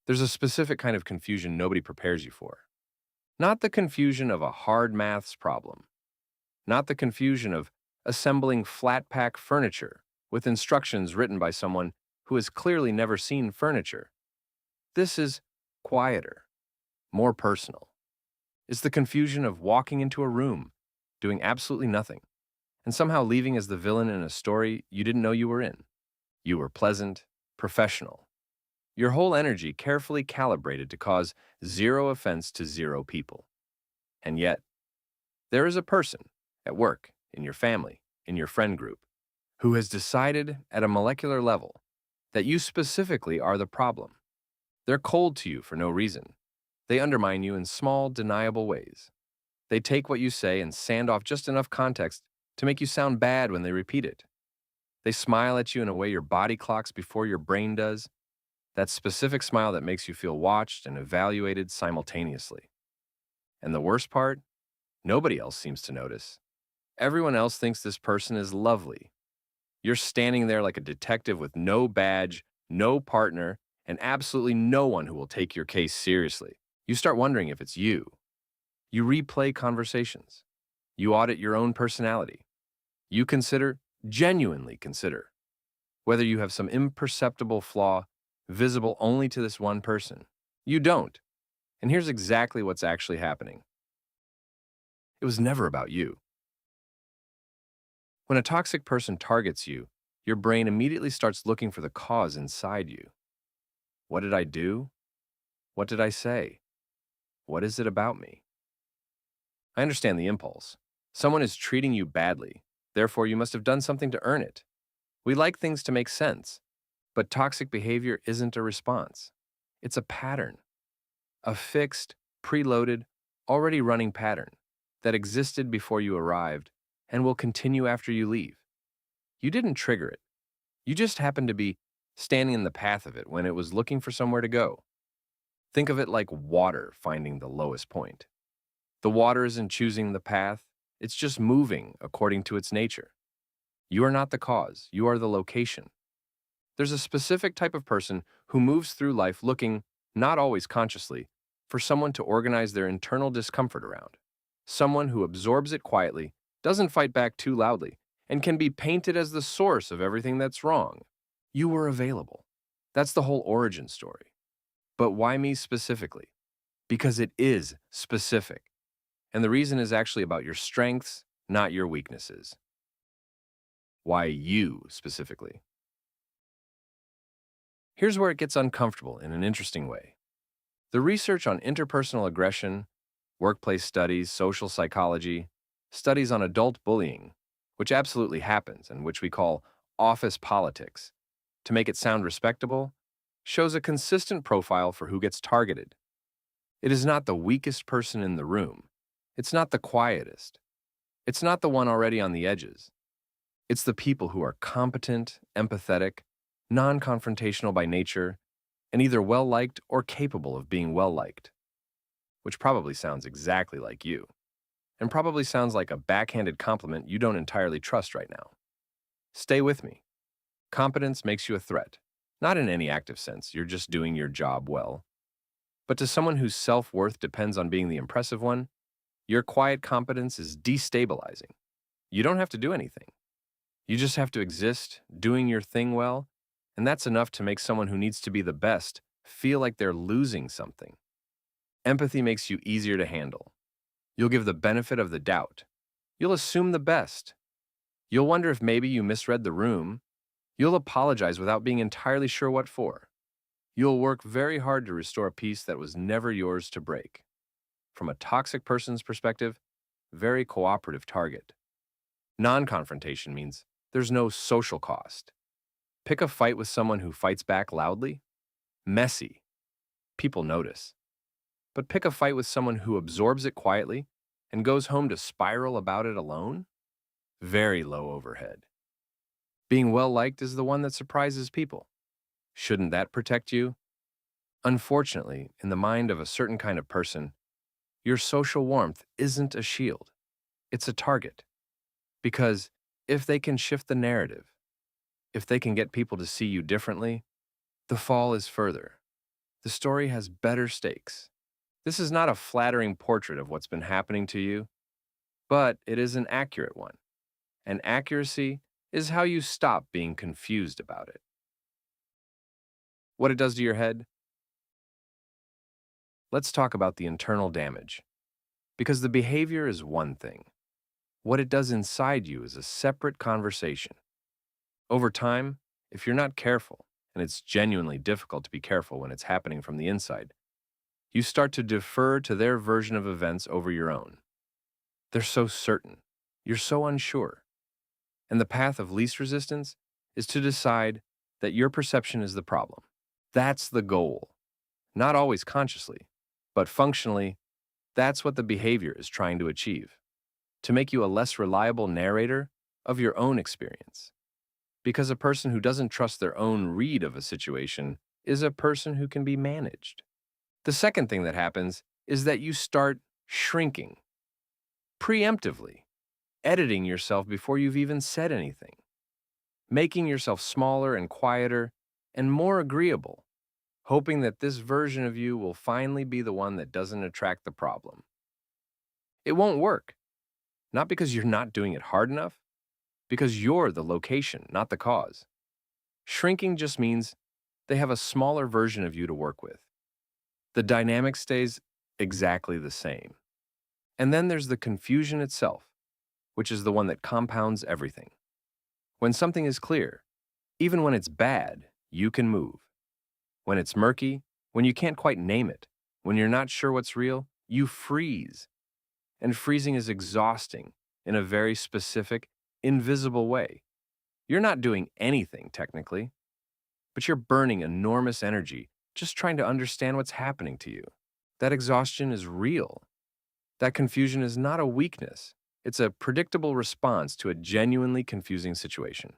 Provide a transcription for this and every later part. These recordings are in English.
There's a specific kind of confusion nobody prepares you for. Not the confusion of a hard maths problem, not the confusion of assembling flat pack furniture with instructions written by someone who has clearly never seen furniture. This is quieter, more personal. It's the confusion of walking into a room, doing absolutely nothing, and somehow leaving as the villain in a story you didn't know you were in. You were pleasant, professional. Your whole energy carefully calibrated to cause zero offense to zero people. And yet, there is a person at work, in your family, in your friend group, who has decided at a molecular level that you specifically are the problem. They're cold to you for no reason. They undermine you in small, deniable ways. They take what you say and sand off just enough context to make you sound bad when they repeat it. They smile at you in a way your body clocks before your brain does, that specific smile that makes you feel watched and evaluated simultaneously. And the worst part? Nobody else seems to notice. Everyone else thinks this person is lovely. You're standing there like a detective with no badge, no partner, and absolutely no one who will take your case seriously. You start wondering if it's you. You replay conversations. You audit your own personality. You consider, genuinely consider, whether you have some imperceptible flaw visible only to this one person. You don't. And here's exactly what's actually happening. It was never about you. When a toxic person targets you, your brain immediately starts looking for the cause inside you. What did I do? What did I say? What is it about me? I understand the impulse. Someone is treating you badly, therefore you must have done something to earn it. We like things to make sense, but toxic behavior isn't a response. It's a pattern, a fixed, preloaded, already running pattern that existed before you arrived and will continue after you leave. You didn't trigger it. You just happened to be standing in the path of it when it was looking for somewhere to go. Think of it like water finding the lowest point. The water isn't choosing the path, it's just moving according to its nature. You are not the cause, you are the location. There's a specific type of person who moves through life looking, not always consciously, for someone to organize their internal discomfort around. Someone who absorbs it quietly, doesn't fight back too loudly, and can be painted as the source of everything that's wrong. You were available. That's the whole origin story. But why me specifically? Because it is specific. And the reason is actually about your strengths, not your weaknesses. Why you specifically? Here's where it gets uncomfortable in an interesting way. The research on interpersonal aggression, workplace studies, social psychology, studies on adult bullying, which absolutely happens and which we call office politics, to make it sound respectable, shows a consistent profile for who gets targeted. It is not the weakest person in the room. It's not the quietest. It's not the one already on the edges. It's the people who are competent, empathetic, non-confrontational by nature, and either well-liked or capable of being well-liked, which probably sounds exactly like you, and probably sounds like a backhanded compliment you don't entirely trust right now. Stay with me. Competence makes you a threat, not in any active sense, you're just doing your job well. But to someone whose self-worth depends on being the impressive one, your quiet competence is destabilizing. You don't have to do anything. You just have to exist, doing your thing well, and that's enough to make someone who needs to be the best feel like they're losing something. Empathy makes you easier to handle. You'll give the benefit of the doubt. You'll assume the best. You'll wonder if maybe you misread the room. You'll apologize without being entirely sure what for. You'll work very hard to restore a peace that was never yours to break. From a toxic person's perspective, very cooperative target. Non-confrontation means there's no social cost. Pick a fight with someone who fights back loudly. Messy. People notice. But pick a fight with someone who absorbs it quietly and goes home to spiral about it alone. Very low overhead. Being well-liked is the one that surprises people. Shouldn't that protect you? Unfortunately, in the mind of a certain kind of person, your social warmth isn't a shield. It's a target. Because if they can shift the narrative, if they can get people to see you differently, the fall is further. The story has better stakes. This is not a flattering portrait of what's been happening to you, but it is an accurate one. And accuracy is how you stop being confused about it. What it does to your head? Let's talk about the internal damage. Because the behavior is one thing. What it does inside you is a separate conversation. Over time, if you're not careful, and it's genuinely difficult to be careful when it's happening from the inside, you start to defer to their version of events over your own. They're so certain. You're so unsure. And the path of least resistance is to decide that your perception is the problem. That's the goal. Not always consciously, but functionally, that's what the behavior is trying to achieve. To make you a less reliable narrator of your own experience. Because a person who doesn't trust their own read of a situation is a person who can be managed. The second thing that happens is that you start shrinking, preemptively, editing yourself before you've even said anything, making yourself smaller and quieter and more agreeable, hoping that this version of you will finally be the one that doesn't attract the problem. It won't work, not because you're not doing it hard enough, because you're the location, not the cause. Shrinking just means they have a smaller version of you to work with. The dynamic stays exactly the same. And then there's the confusion itself, which is the one that compounds everything. When something is clear, even when it's bad, you can move. When it's murky, when you can't quite name it, when you're not sure what's real, you freeze. And freezing is exhausting in a very specific, invisible way. You're not doing anything, technically, but you're burning enormous energy just trying to understand what's happening to you. That exhaustion is real. That confusion is not a weakness. It's a predictable response to a genuinely confusing situation.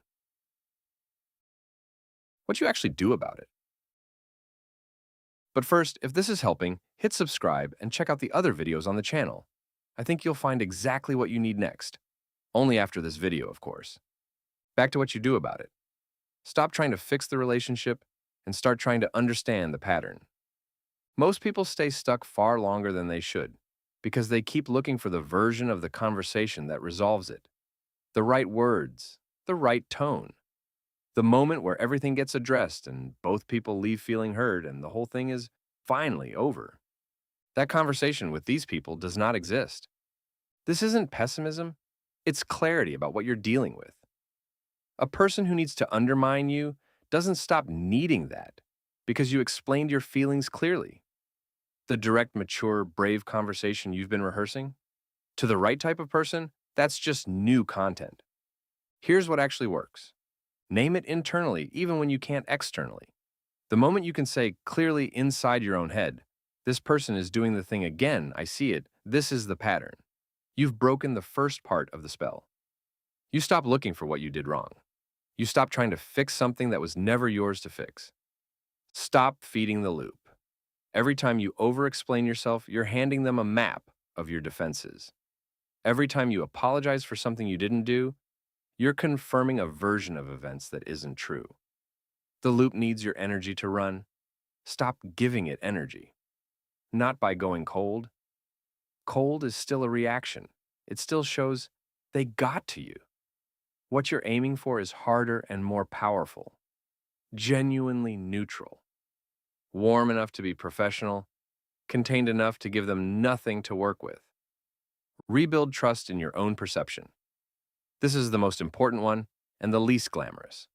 What do you actually do about it? But first, if this is helping, hit subscribe and check out the other videos on the channel. I think you'll find exactly what you need next. Only after this video, of course. Back to what you do about it. Stop trying to fix the relationship and start trying to understand the pattern. Most people stay stuck far longer than they should because they keep looking for the version of the conversation that resolves it. The right words, the right tone, the moment where everything gets addressed and both people leave feeling heard and the whole thing is finally over. That conversation with these people does not exist. This isn't pessimism, it's clarity about what you're dealing with. A person who needs to undermine you doesn't stop needing that because you explained your feelings clearly. The direct, mature, brave conversation you've been rehearsing? To the right type of person, that's just new content. Here's what actually works. Name it internally, even when you can't externally. The moment you can say clearly inside your own head, this person is doing the thing again, I see it, this is the pattern. You've broken the first part of the spell. You stop looking for what you did wrong. You stop trying to fix something that was never yours to fix. Stop feeding the loop. Every time you over-explain yourself, you're handing them a map of your defenses. Every time you apologize for something you didn't do, you're confirming a version of events that isn't true. The loop needs your energy to run. Stop giving it energy. Not by going cold. Cold is still a reaction. It still shows they got to you. What you're aiming for is harder and more powerful. Genuinely neutral. Warm enough to be professional, contained enough to give them nothing to work with. Rebuild trust in your own perception. This is the most important one and the least glamorous.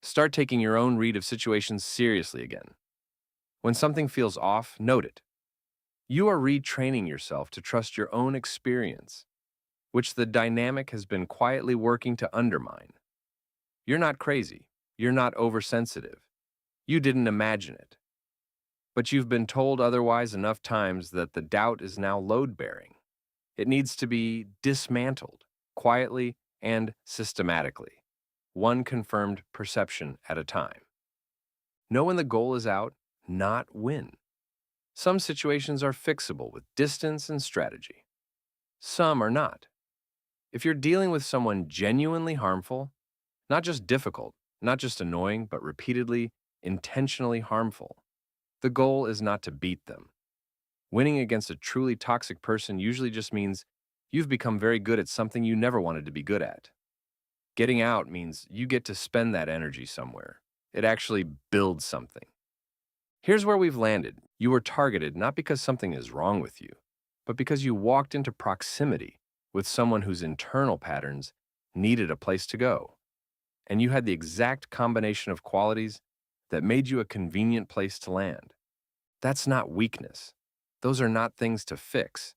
Start taking your own read of situations seriously again. When something feels off, note it. You are retraining yourself to trust your own experience, which the dynamic has been quietly working to undermine. You're not crazy. You're not oversensitive. You didn't imagine it. But you've been told otherwise enough times that the doubt is now load-bearing. It needs to be dismantled, quietly and systematically, one confirmed perception at a time. Know when the goal is out, not when. Some situations are fixable with distance and strategy. Some are not. If you're dealing with someone genuinely harmful, not just difficult, not just annoying, but repeatedly, intentionally harmful, The goal is not to beat them. Winning against a truly toxic person usually just means you've become very good at something you never wanted to be good at. Getting out means you get to spend that energy somewhere. It actually builds something. Here's where we've landed. You were targeted not because something is wrong with you, but because you walked into proximity with someone whose internal patterns needed a place to go. And you had the exact combination of qualities that made you a convenient place to land. That's not weakness. Those are not things to fix.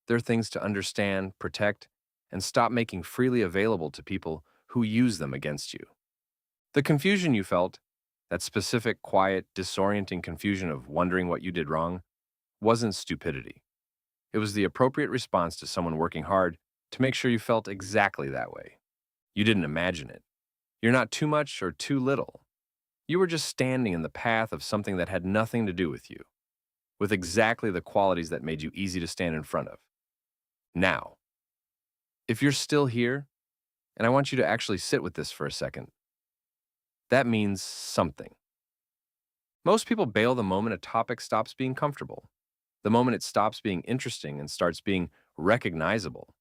They're things to understand, protect, and stop making freely available to people who use them against you. The confusion you felt, that specific, quiet, disorienting confusion of wondering what you did wrong, wasn't stupidity. It was the appropriate response to someone working hard to make sure you felt exactly that way. You didn't imagine it. You're not too much or too little. You were just standing in the path of something that had nothing to do with you, with exactly the qualities that made you easy to stand in front of. Now, if you're still here, and I want you to actually sit with this for a second, that means something. Most people bail the moment a topic stops being comfortable, the moment it stops being interesting and starts being recognizable,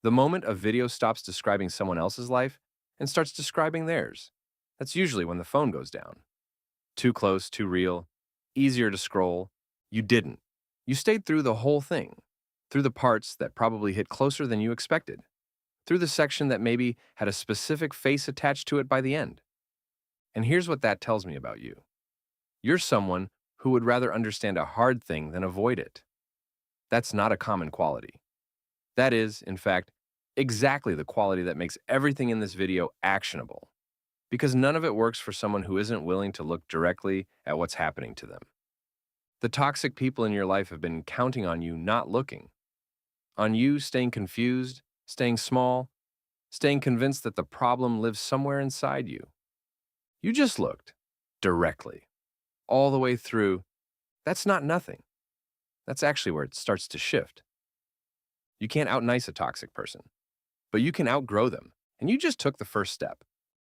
the moment a video stops describing someone else's life and starts describing theirs. That's usually when the phone goes down. Too close, too real, easier to scroll. You didn't. You stayed through the whole thing, through the parts that probably hit closer than you expected, through the section that maybe had a specific face attached to it by the end. And here's what that tells me about you. You're someone who would rather understand a hard thing than avoid it. That's not a common quality. That is, in fact, exactly the quality that makes everything in this video actionable, because none of it works for someone who isn't willing to look directly at what's happening to them. The toxic people in your life have been counting on you not looking, on you staying confused, staying small, staying convinced that the problem lives somewhere inside you. You just looked directly, all the way through. That's not nothing. That's actually where it starts to shift. You can't out-nice a toxic person, but you can outgrow them, and you just took the first step.